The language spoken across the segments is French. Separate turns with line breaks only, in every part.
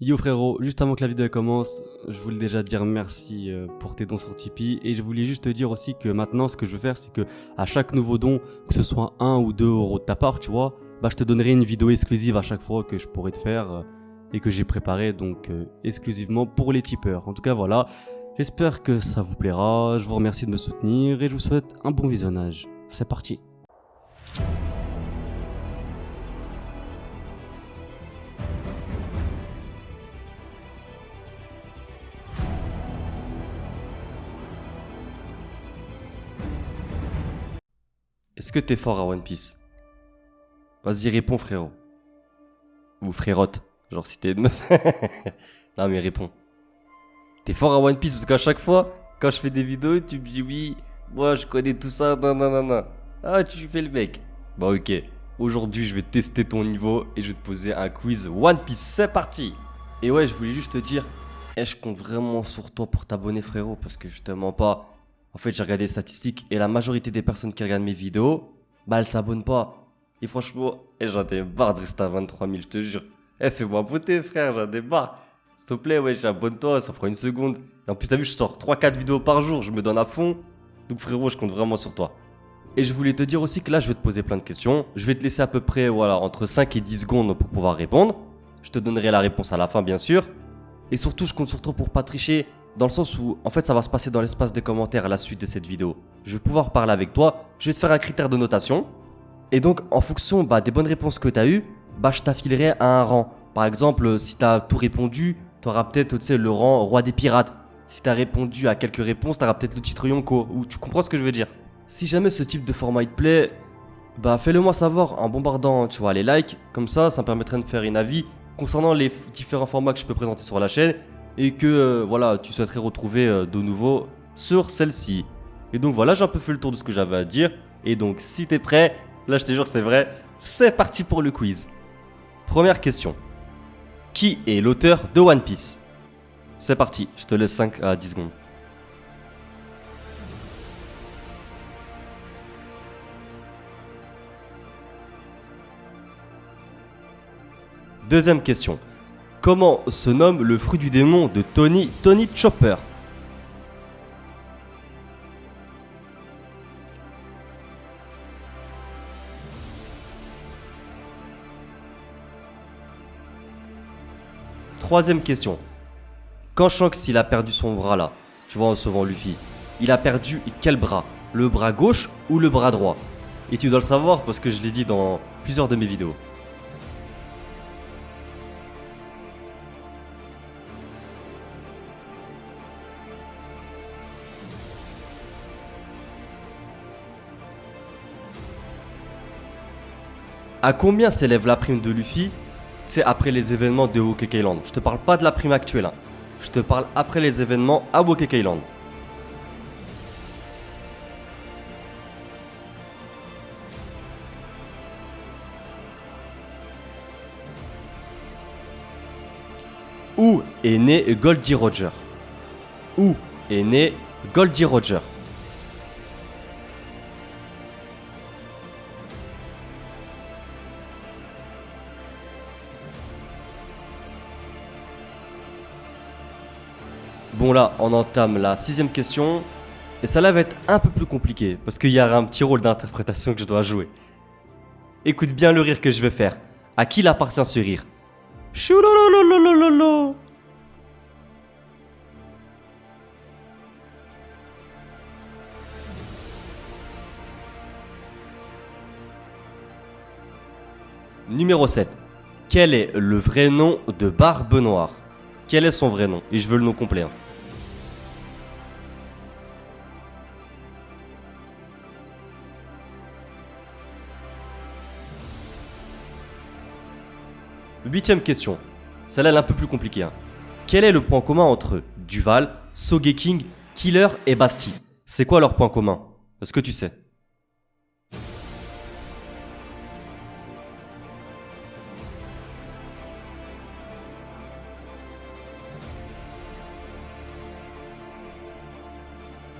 Yo frérot, juste avant que la vidéo commence, je voulais déjà te dire merci pour tes dons sur Tipeee et je voulais juste te dire aussi que maintenant ce que je veux faire c'est que à chaque nouveau don, que ce soit 1 ou 2 euros de ta part, tu vois, bah je te donnerai une vidéo exclusive à chaque fois que je pourrais te faire et que j'ai préparé donc exclusivement pour les tipeurs. En tout cas voilà, j'espère que ça vous plaira, je vous remercie de me soutenir et je vous souhaite un bon visionnage. C'est parti. Est-ce que t'es fort à One Piece? Vas-y réponds frérot. Ou frérotte, genre si t'es une meuf. Non mais réponds. T'es fort à One Piece parce qu'à chaque fois, quand je fais des vidéos, tu me dis oui, moi je connais tout ça, nanana. Ah, tu fais le mec. Bah ok, aujourd'hui je vais tester ton niveau et je vais te poser un quiz One Piece, c'est parti. Et ouais, je voulais juste te dire, je compte vraiment sur toi pour t'abonner frérot, parce que je te mens pas. En fait, j'ai regardé les statistiques et la majorité des personnes qui regardent mes vidéos, bah elles s'abonnent pas. Et franchement, j'en ai marre de rester à 23 000, je te jure. Fais-moi beauté frère, j'en ai marre. S'il te plaît, ouais, abonne-toi, ça prend une seconde. Et en plus, t'as vu, je sors 3-4 vidéos par jour, je me donne à fond. Donc frérot, je compte vraiment sur toi. Et je voulais te dire aussi que là, je vais te poser plein de questions. Je vais te laisser à peu près, voilà, entre 5 et 10 secondes pour pouvoir répondre. Je te donnerai la réponse à la fin, bien sûr. Et surtout, je compte sur toi pour pas tricher, dans le sens où, en fait, ça va se passer dans l'espace des commentaires à la suite de cette vidéo. Je vais pouvoir parler avec toi, je vais te faire un critère de notation. Et donc, en fonction des bonnes réponses que tu as eues, je t'affilerai à un rang. Par exemple, si tu as tout répondu, tu auras peut-être le rang roi des pirates. Si tu as répondu à quelques réponses, tu auras peut-être le titre Yonko. Ou tu comprends ce que je veux dire? Si jamais ce type de format il te plaît, fais-le moi savoir en bombardant tu vois, les likes. Comme ça me permettrait de faire une avis concernant les différents formats que je peux présenter sur la chaîne. Et que voilà, tu souhaiterais retrouver de nouveau sur celle-ci. Et donc voilà, j'ai un peu fait le tour de ce que j'avais à dire. Et donc si t'es prêt, là je te jure c'est vrai, c'est parti pour le quiz. Première question. Qui est l'auteur de One Piece? C'est parti, je te laisse 5 à 10 secondes. Deuxième question. Comment se nomme le fruit du démon de Tony Chopper? Troisième question. Quand Shanks il a perdu son bras là, tu vois en sauvant Luffy, il a perdu quel bras? Le bras gauche ou le bras droit? Et tu dois le savoir parce que je l'ai dit dans plusieurs de mes vidéos. À combien s'élève la prime de Luffy, c'est après les événements de Whole Cake Island? Je te parle pas de la prime actuelle, hein. Je te parle après les événements à Whole Cake Island. Où est né Goldie Roger? Où est né Goldie Roger? Bon là, on entame la sixième question. Et ça là va être un peu plus compliqué, parce qu'il y a un petit rôle d'interprétation que je dois jouer. Écoute bien le rire que je vais faire. À qui il appartient ce rire? Choulolololololo. Numéro 7. Quel est le vrai nom de Barbe Noire? Quel est son vrai nom? Et je veux le nom complet, hein. Huitième question. Celle-là elle est un peu plus compliquée, hein. Quel est le point commun entre Duval, Sogeking, Killer et Basti? C'est quoi leur point commun? Est-ce que tu sais?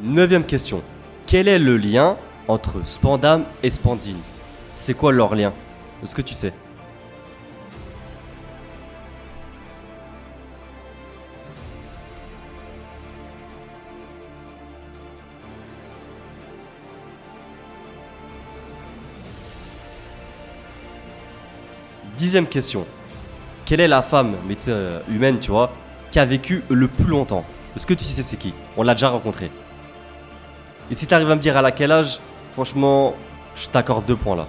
Neuvième question. Quel est le lien entre Spandam et Spandine? C'est quoi leur lien? Est-ce que tu sais? 10e question. Quelle est la femme, mais tu sais, humaine, tu vois, qui a vécu le plus longtemps? Est-ce que tu sais c'est qui? On l'a déjà rencontrée. Et si tu arrives à me dire à quel âge, franchement, je t'accorde 2 points là.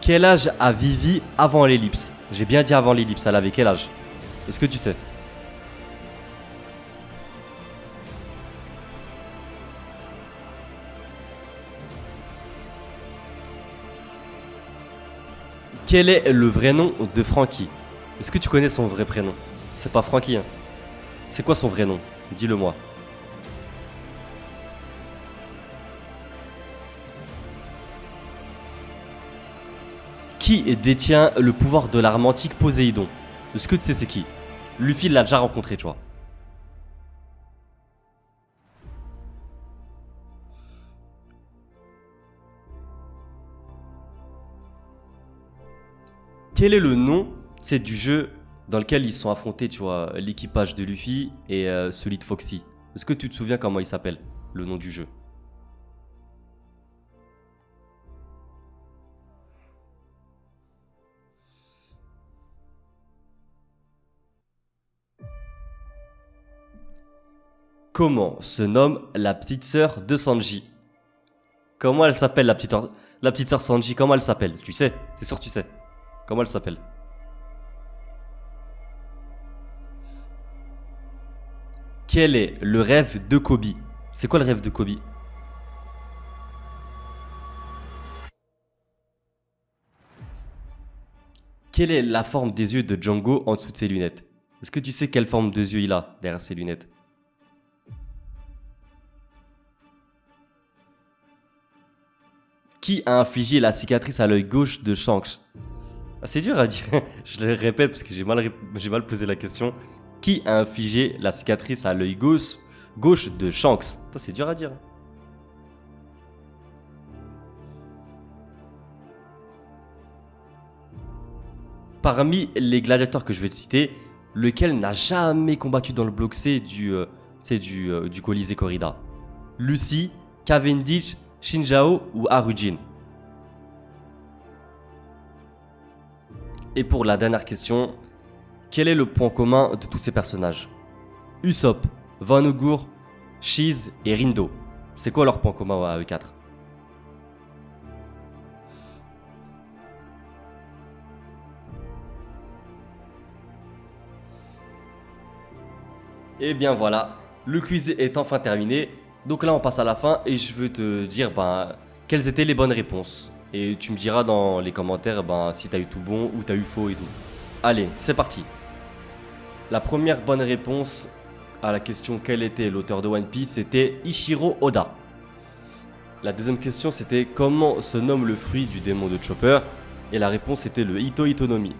Quel âge a Vivi avant l'ellipse? J'ai bien dit avant l'ellipse, elle avait quel âge? Est-ce que tu sais? Quel est le vrai nom de Frankie? Est-ce que tu connais son vrai prénom? C'est pas Frankie, hein. C'est quoi son vrai nom? Dis-le-moi. Qui détient le pouvoir de l'arme antique Poséidon? Est-ce que tu sais c'est qui? Luffy l'a déjà rencontré, tu vois. Quel est le nom, c'est du jeu dans lequel ils sont affrontés, tu vois, l'équipage de Luffy et celui de Foxy? Est-ce que tu te souviens comment il s'appelle, le nom du jeu? Comment se nomme la petite sœur de Sanji? Comment elle s'appelle la petite sœur Sanji? Comment elle s'appelle? Tu sais, c'est sûr que tu sais. Comment elle s'appelle? Quel est le rêve de Kobe? C'est quoi le rêve de Kobe? Quelle est la forme des yeux de Django en dessous de ses lunettes? Est-ce que tu sais quelle forme de yeux il a derrière ses lunettes? Qui a infligé la cicatrice à l'œil gauche de Shanks? Ah, c'est dur à dire, je le répète parce que j'ai mal posé la question. Qui a infligé la cicatrice à l'œil gauche de Shanks? Ça, c'est dur à dire. Parmi les gladiateurs que je vais te citer, lequel n'a jamais combattu dans le bloc C du Colisée Corrida? Lucy, Cavendish, Shinjao ou Harujin? Et pour la dernière question, quel est le point commun de tous ces personnages? Usopp, Vanogur, Shiz et Rindo. C'est quoi leur point commun à eux 4? Et bien voilà, le quiz est enfin terminé. Donc là on passe à la fin et je veux te dire quelles étaient les bonnes réponses. Et tu me diras dans les commentaires si t'as eu tout bon ou t'as eu faux et tout. Allez, c'est parti. La première bonne réponse à la question quel était l'auteur de One Piece, c'était Ichiro Oda. La deuxième question c'était comment se nomme le fruit du démon de Chopper, et la réponse était le Ito Itonomi.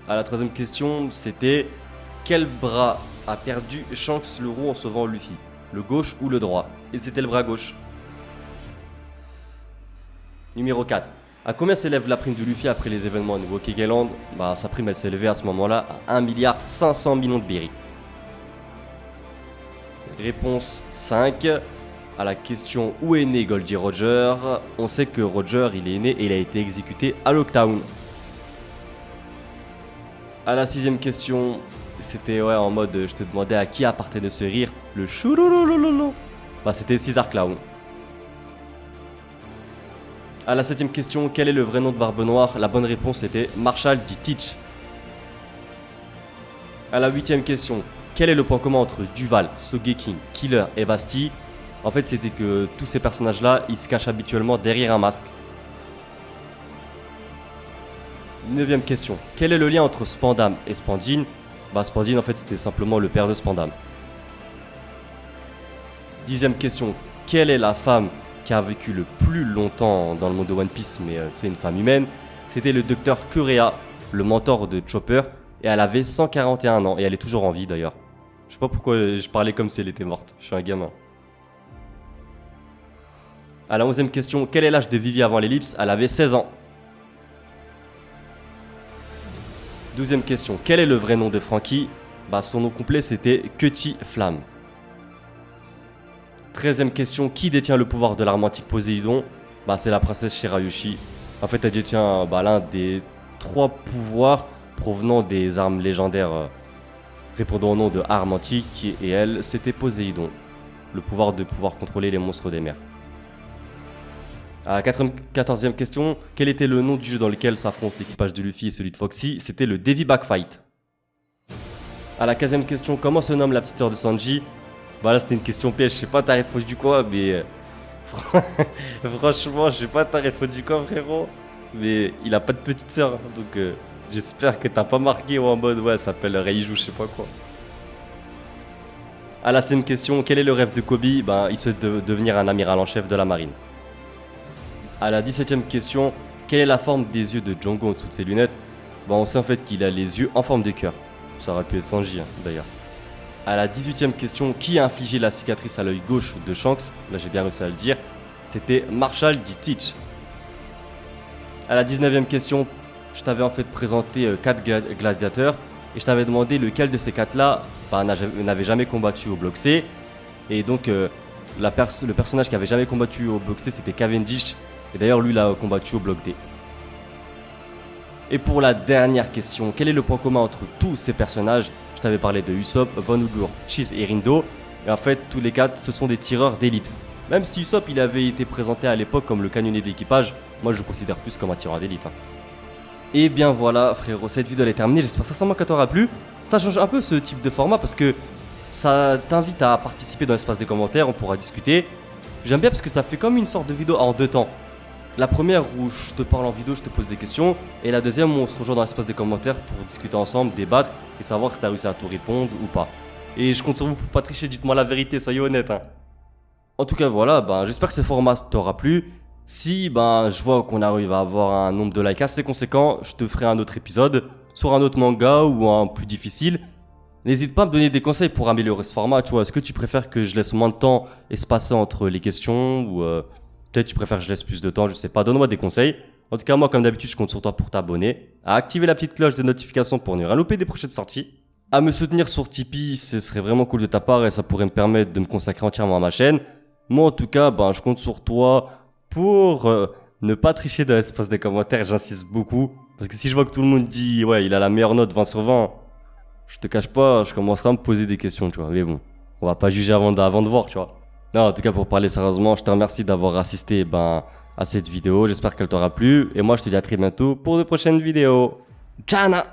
À la troisième question c'était quel bras a perdu Shanks le roux en sauvant Luffy, le gauche ou le droit? Et c'était le bras gauche. Numéro 4. À combien s'élève la prime de Luffy après les événements de Wokage Island? Sa prime elle s'est élevée à ce moment-là à 1,5 milliard de berry. Réponse 5. À la question où est né Goldie Roger, on sait que Roger il est né et il a été exécuté à Lockdown. À la sixième question, c'était en mode je te demandais à qui appartenait ce rire, le chouloulololo. C'était Caesar Clown. À la septième question, quel est le vrai nom de Barbe Noire? La bonne réponse était Marshall D. Teach. À la huitième question, quel est le point commun entre Duval, Sogeking, Killer et Basti? En fait, c'était que tous ces personnages-là, ils se cachent habituellement derrière un masque. Neuvième question, quel est le lien entre Spandam et Spandine? Spandine, en fait, c'était simplement le père de Spandam. Dixième question, quelle est la femme qui a vécu le plus longtemps dans le monde de One Piece, mais c'est une femme humaine? C'était le docteur Kurea, le mentor de Chopper, et elle avait 141 ans, et elle est toujours en vie d'ailleurs. Je sais pas pourquoi je parlais comme si elle était morte, je suis un gamin. À la 11e question, quel est l'âge de Vivi avant l'ellipse? Elle avait 16 ans. 12e question, quel est le vrai nom de Frankie? Bah, son nom complet, c'était Cutty Flamme. 13e question, qui détient le pouvoir de l'arme antique Poséidon? Bah, c'est la princesse Shirayoshi. En fait, elle détient l'un des 3 pouvoirs provenant des armes légendaires répondant au nom de armes antiques. Et elle, c'était Poséidon. Le pouvoir de pouvoir contrôler les monstres des mers. À la 14e question, quel était le nom du jeu dans lequel s'affrontent l'équipage de Luffy et celui de Foxy? C'était le Devi Backfight. À la 15e question, comment se nomme la petite sœur de Sanji? Bah là c'était une question piège, je sais pas t'as répondu quoi, mais franchement je sais pas t'as répondu quoi frérot, mais il a pas de petite sœur, donc j'espère que t'as pas marqué ou en mode ouais ça s'appelle Reiju je sais pas quoi. À la 16e question, quel est le rêve de Kobe? Bah il souhaite devenir un amiral en chef de la marine. À la 17e question, quelle est la forme des yeux de Django en dessous de ses lunettes? Bah on sait en fait qu'il a les yeux en forme de cœur. Ça aurait pu être Sanji d'ailleurs. À la 18e question, qui a infligé la cicatrice à l'œil gauche de Shanks? Là j'ai bien réussi à le dire. C'était Marshall D. Teach. À la 19e question, je t'avais en fait présenté 4 gladiateurs et je t'avais demandé lequel de ces 4 là n'avait jamais combattu au bloc C. Et donc le personnage qui avait jamais combattu au bloc C c'était Cavendish. Et d'ailleurs lui il a combattu au bloc D. Et pour la dernière question, quel est le point commun entre tous ces personnages? Je t'avais parlé de Usopp, Von Ugur, Cheese et Rindo. Et en fait, tous les 4, ce sont des tireurs d'élite. Même si Usopp, il avait été présenté à l'époque comme le canonnier d'équipage, moi je le considère plus comme un tireur d'élite. Et bien voilà, frérot, cette vidéo elle est terminée. J'espère sincèrement qu'elle t'aura plu. Ça change un peu ce type de format parce que ça t'invite à participer dans l'espace des commentaires, on pourra discuter. J'aime bien parce que ça fait comme une sorte de vidéo en 2 temps. La première où je te parle en vidéo, je te pose des questions. Et la deuxième où on se rejoint dans l'espace des commentaires pour discuter ensemble, débattre et savoir si tu as réussi à tout répondre ou pas. Et je compte sur vous pour pas tricher, dites-moi la vérité, soyez honnête. En tout cas, voilà, j'espère que ce format t'aura plu. Si je vois qu'on arrive à avoir un nombre de likes assez conséquent, je te ferai un autre épisode sur un autre manga ou un plus difficile. N'hésite pas à me donner des conseils pour améliorer ce format, tu vois. Est-ce que tu préfères que je laisse moins de temps espacer entre les questions ou peut-être tu préfères que je laisse plus de temps, je sais pas. Donne-moi des conseils. En tout cas, moi, comme d'habitude, je compte sur toi pour t'abonner, à activer la petite cloche de notification pour ne rien louper des prochaines sorties, à me soutenir sur Tipeee, ce serait vraiment cool de ta part et ça pourrait me permettre de me consacrer entièrement à ma chaîne. Moi, en tout cas, je compte sur toi pour ne pas tricher dans l'espace des commentaires, j'insiste beaucoup. Parce que si je vois que tout le monde dit, ouais, il a la meilleure note 20 sur 20, je te cache pas, je commencerai à me poser des questions, tu vois. Mais bon, on va pas juger avant de voir, tu vois. Non, en tout cas, pour parler sérieusement, je te remercie d'avoir assisté à cette vidéo. J'espère qu'elle t'aura plu. Et moi, je te dis à très bientôt pour de prochaines vidéos. Ciao!